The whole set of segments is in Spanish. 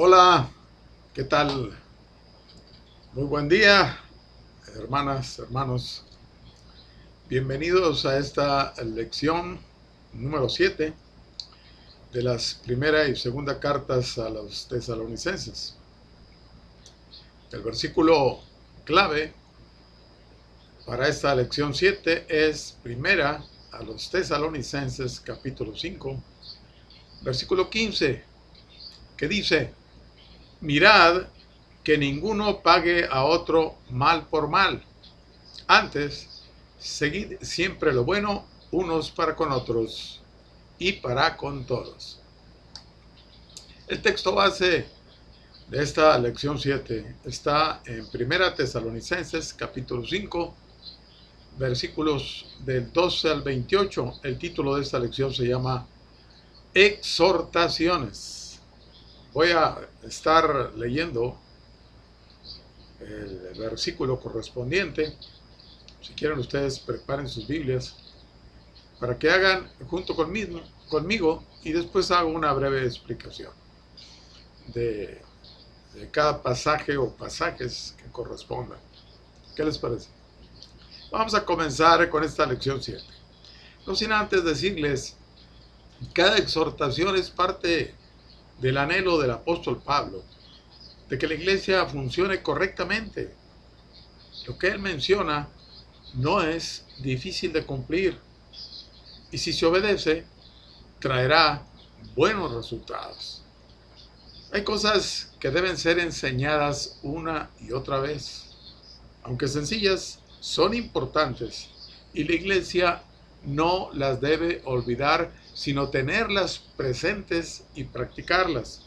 Hola, ¿qué tal? Muy buen día, hermanas, hermanos. Bienvenidos a esta lección número 7 de las primera y segunda cartas a los tesalonicenses. El versículo clave para esta lección 7 es primera a los tesalonicenses capítulo 5, versículo 15, que dice: mirad que ninguno pague a otro mal por mal. Antes, seguid siempre lo bueno unos para con otros y para con todos. El texto base de esta lección 7 está en Primera Tesalonicenses capítulo 5, versículos del 12 al 28. El título de esta lección se llama Exhortaciones. Voy a estar leyendo el versículo correspondiente. Si quieren ustedes, preparen sus Biblias para que hagan junto conmigo y después hago una breve explicación de cada pasaje o pasajes que correspondan. ¿Qué les parece? Vamos a comenzar con esta lección 7. No sin antes decirles, cada exhortación es parte del anhelo del apóstol Pablo, de que la iglesia funcione correctamente. Lo que él menciona no es difícil de cumplir, y si se obedece, traerá buenos resultados. Hay cosas que deben ser enseñadas una y otra vez. Aunque sencillas, son importantes y la iglesia no las debe olvidar, sino tenerlas presentes y practicarlas.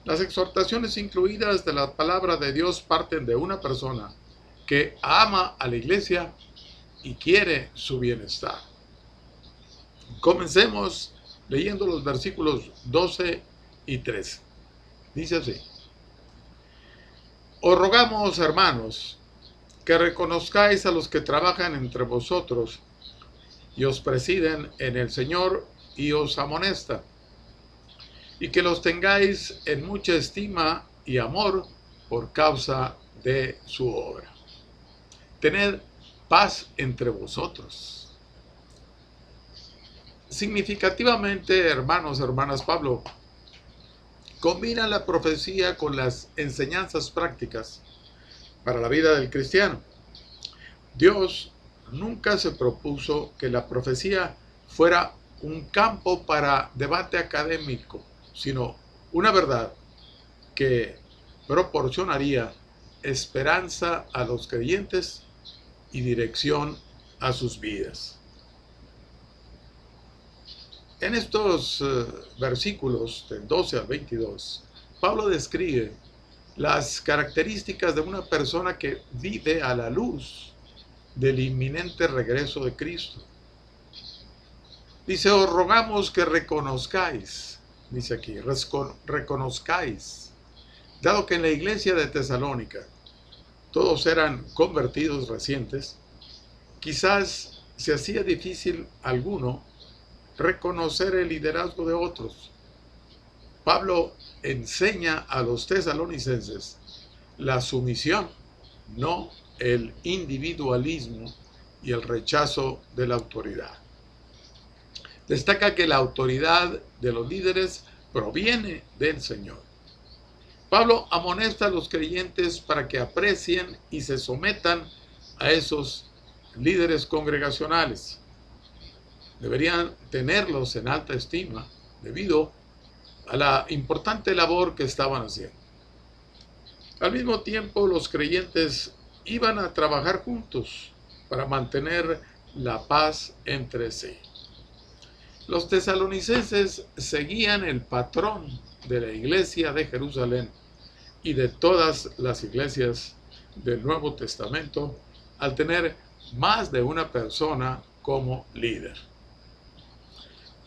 Las exhortaciones incluidas de la palabra de Dios parten de una persona que ama a la iglesia y quiere su bienestar. Comencemos leyendo los versículos 12 y 13. Dice así: os rogamos, hermanos, que reconozcáis a los que trabajan entre vosotros y os presiden en el Señor y os amonestan, y que los tengáis en mucha estima y amor por causa de su obra. Tened paz entre vosotros. Significativamente, hermanos, hermanas, Pablo combina la profecía con las enseñanzas prácticas para la vida del cristiano. Dios nunca se propuso que la profecía fuera un campo para debate académico, sino una verdad que proporcionaría esperanza a los creyentes y dirección a sus vidas. En estos versículos del 12 al 22, Pablo describe las características de una persona que vive a la luz del inminente regreso de Cristo. Dice: os rogamos que reconozcáis, dice aquí, reconozcáis, dado que en la iglesia de Tesalónica todos eran convertidos recientes, quizás se hacía difícil a alguno reconocer el liderazgo de otros. Pablo enseña a los tesalonicenses la sumisión, no el individualismo y el rechazo de la autoridad. Destaca que la autoridad de los líderes proviene del Señor. Pablo amonesta a los creyentes para que aprecien y se sometan a esos líderes congregacionales. Deberían tenerlos en alta estima debido a la importante labor que estaban haciendo. Al mismo tiempo, los creyentes iban a trabajar juntos para mantener la paz entre sí. Los tesalonicenses seguían el patrón de la iglesia de Jerusalén y de todas las iglesias del Nuevo Testamento al tener más de una persona como líder.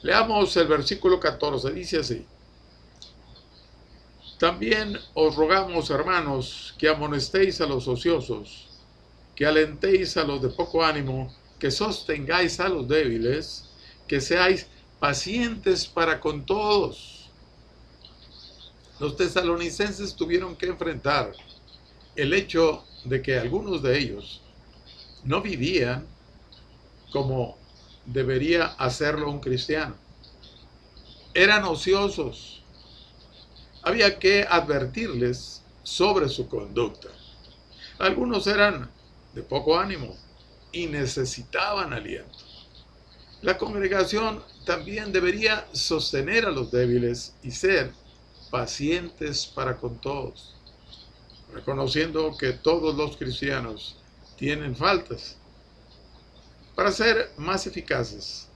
Leamos el versículo 14, dice así: también os rogamos, hermanos, que amonestéis a los ociosos, que alentéis a los de poco ánimo, que sostengáis a los débiles, que seáis pacientes para con todos. Los tesalonicenses tuvieron que enfrentar el hecho de que algunos de ellos no vivían como debería hacerlo un cristiano. Eran ociosos. Había que advertirles sobre su conducta. Algunos eran de poco ánimo y necesitaban aliento. La congregación también debería sostener a los débiles y ser pacientes para con todos, reconociendo que todos los cristianos tienen faltas. Para ser más eficaces,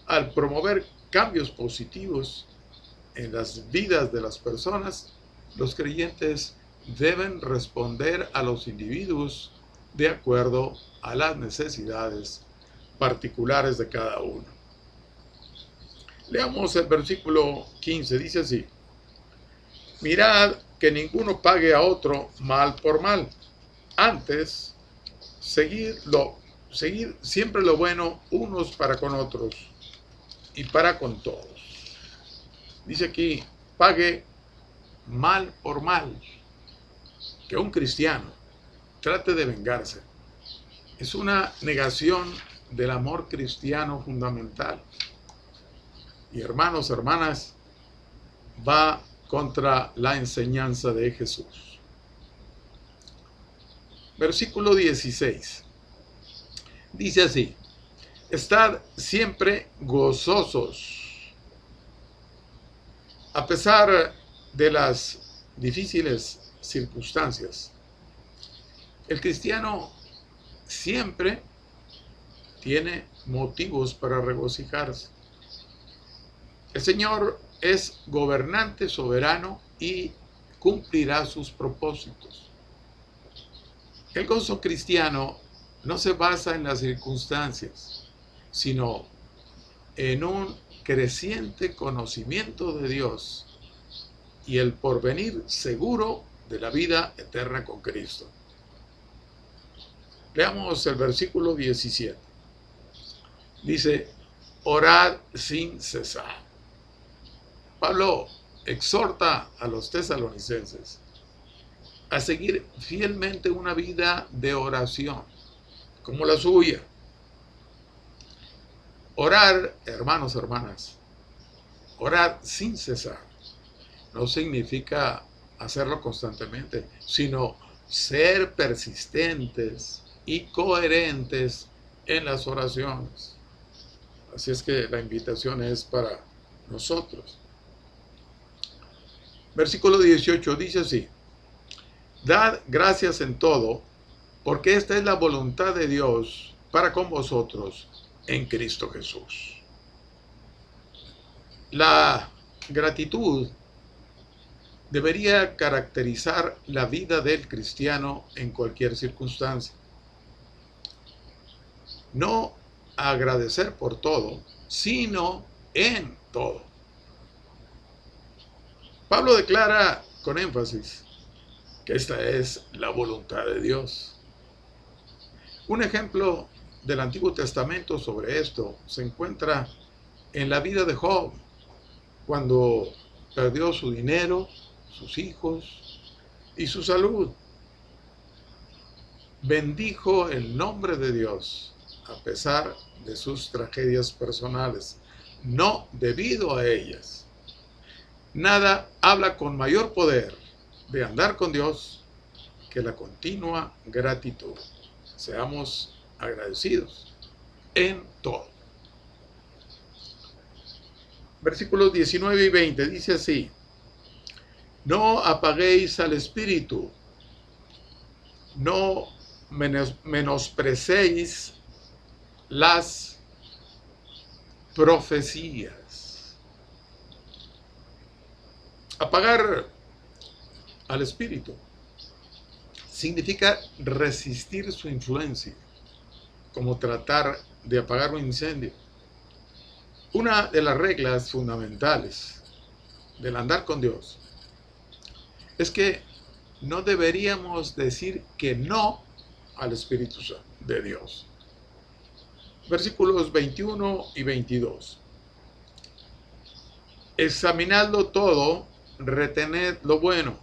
al promover cambios positivos en las vidas de las personas, los creyentes deben responder a los individuos de acuerdo a las necesidades particulares de cada uno. Leamos el versículo 15, dice así: mirad que ninguno pague a otro mal por mal, antes seguid siempre lo bueno unos para con otros y para con todos. Dice aquí, pague mal por mal. Que un cristiano trate de vengarse es una negación del amor cristiano fundamental. Y hermanos, hermanas, va contra la enseñanza de Jesús. Versículo 16. Dice así: estad siempre gozosos, a pesar de las difíciles circunstancias. El cristiano siempre tiene motivos para regocijarse. El Señor es gobernante soberano y cumplirá sus propósitos. El gozo cristiano no se basa en las circunstancias, sino en un creciente conocimiento de Dios y el porvenir seguro de la vida eterna con Cristo. Leamos el versículo 17. Dice, orad sin cesar. Pablo exhorta a los tesalonicenses a seguir fielmente una vida de oración, como la suya. Orar, hermanos, hermanas, orar sin cesar, no significa hacerlo constantemente, sino ser persistentes y coherentes en las oraciones. Así es que la invitación es para nosotros. Versículo 18 dice así: dad gracias en todo, porque esta es la voluntad de Dios para con vosotros en Cristo Jesús. La gratitud debería caracterizar la vida del cristiano en cualquier circunstancia. No agradecer por todo, sino en todo. Pablo declara con énfasis que esta es la voluntad de Dios. Un ejemplo del Antiguo Testamento sobre esto se encuentra en la vida de Job, cuando perdió su dinero, sus hijos y su salud. Bendijo el nombre de Dios a pesar de sus tragedias personales, no debido a ellas. Nada habla con mayor poder de andar con Dios que la continua gratitud. Seamos agradecidos en todo. Versículos 19 y 20 dice así: no apaguéis al espíritu, no menosprecéis las profecías. Apagar al espíritu significa resistir su influencia, como tratar de apagar un incendio. Una de las reglas fundamentales del andar con Dios es que no deberíamos decir que no al Espíritu Santo de Dios. Versículos 21 y 22. Examinadlo todo, retened lo bueno,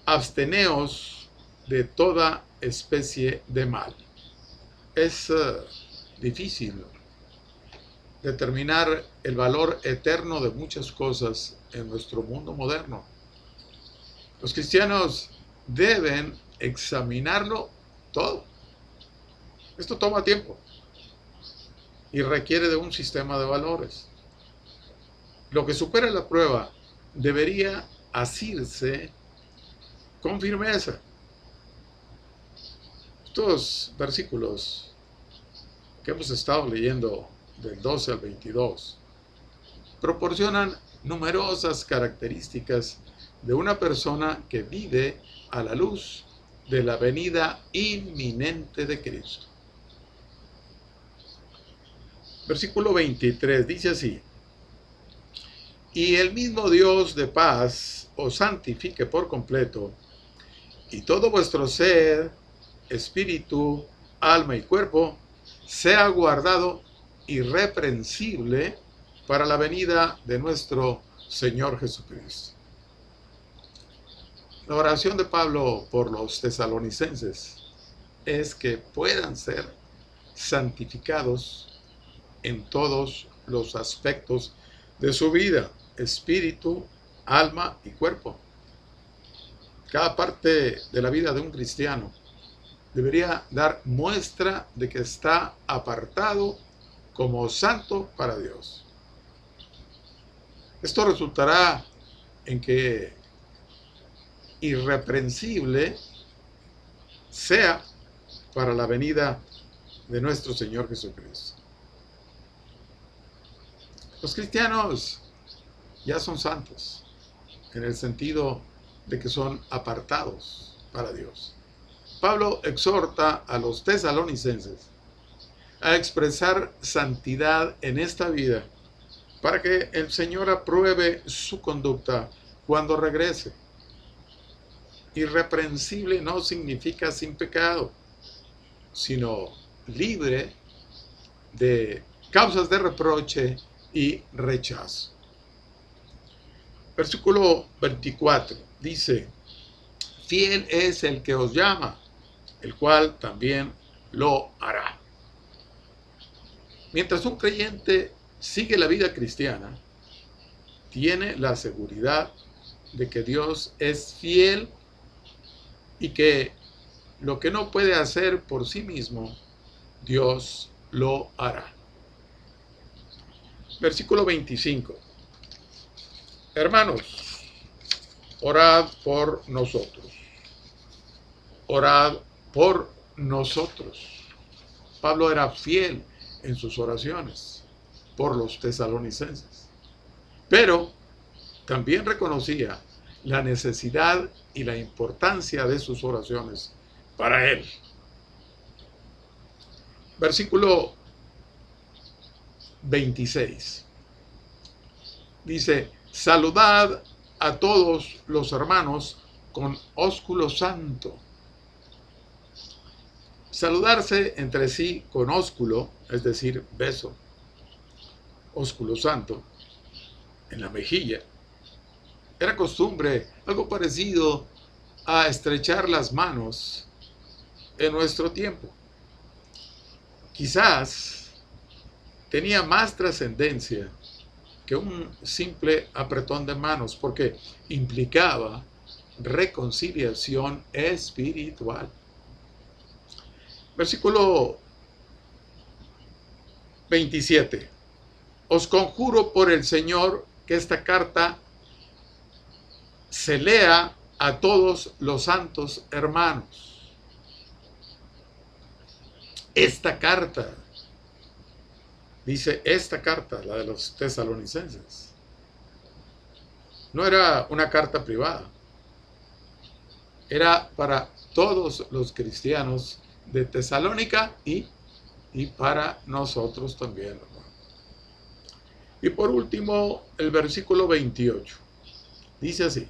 absteneos de toda especie de mal. Es difícil determinar el valor eterno de muchas cosas en nuestro mundo moderno. Los cristianos deben examinarlo todo. Esto toma tiempo y requiere de un sistema de valores. Lo que supera la prueba debería asirse con firmeza. Estos versículos que hemos estado leyendo del 12 al 22 proporcionan numerosas características de una persona que vive a la luz de la venida inminente de Cristo. Versículo 23 dice así: y el mismo Dios de paz os santifique por completo, y todo vuestro ser, espíritu, alma y cuerpo sea guardado irreprensible para la venida de nuestro Señor Jesucristo. La oración de Pablo por los tesalonicenses es que puedan ser santificados en todos los aspectos de su vida, espíritu, alma y cuerpo. Cada parte de la vida de un cristiano debería dar muestra de que está apartado como santo para Dios. Esto resultará en que irreprensible sea para la venida de nuestro Señor Jesucristo. Los cristianos ya son santos, en el sentido de que son apartados para Dios. Pablo exhorta a los tesalonicenses a expresar santidad en esta vida para que el Señor apruebe su conducta cuando regrese. Irreprensible no significa sin pecado, sino libre de causas de reproche y rechazo. Versículo 24 dice: fiel es el que os llama, el cual también lo hará. Mientras un creyente sigue la vida cristiana, tiene la seguridad de que Dios es fiel y que lo que no puede hacer por sí mismo, Dios lo hará. Versículo 25. Hermanos, orad por nosotros. Orad por nosotros. Pablo era fiel en sus oraciones por los tesalonicenses, pero también reconocía la necesidad y la importancia de sus oraciones para él. Versículo 26 dice: saludad a todos los hermanos con ósculo santo. Saludarse entre sí con ósculo, es decir, beso, ósculo santo, en la mejilla, era costumbre, algo parecido a estrechar las manos en nuestro tiempo. Quizás tenía más trascendencia que un simple apretón de manos, porque implicaba reconciliación espiritual. Versículo 27. Os conjuro por el Señor que esta carta se lea a todos los santos hermanos. Esta carta, dice esta carta, la de los tesalonicenses, no era una carta privada, era para todos los cristianos de Tesalónica y para nosotros también. Y por último, el versículo 28 dice así: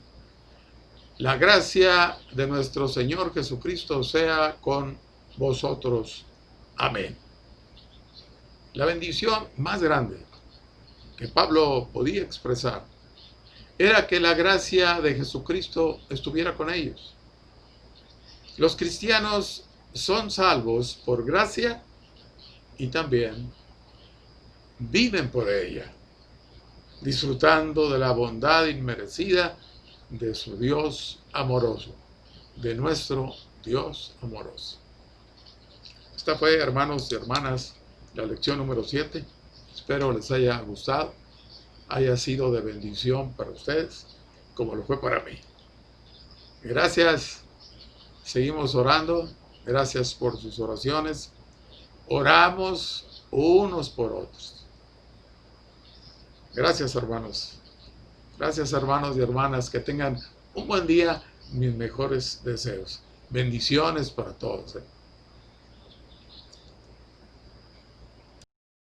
la gracia de nuestro Señor Jesucristo sea con vosotros. Amén. La bendición más grande que Pablo podía expresar era que la gracia de Jesucristo estuviera con ellos. Los cristianos son salvos por gracia y también viven por ella, disfrutando de la bondad inmerecida de su Dios amoroso, de nuestro Dios amoroso. Esta fue, hermanos y hermanas, la lección número 7. Espero les haya gustado, haya sido de bendición para ustedes, como lo fue para mí. Gracias, seguimos orando, gracias por sus oraciones. Oramos unos por otros. Gracias, hermanos. Gracias, hermanos y hermanas, que tengan un buen día, mis mejores deseos. Bendiciones para todos.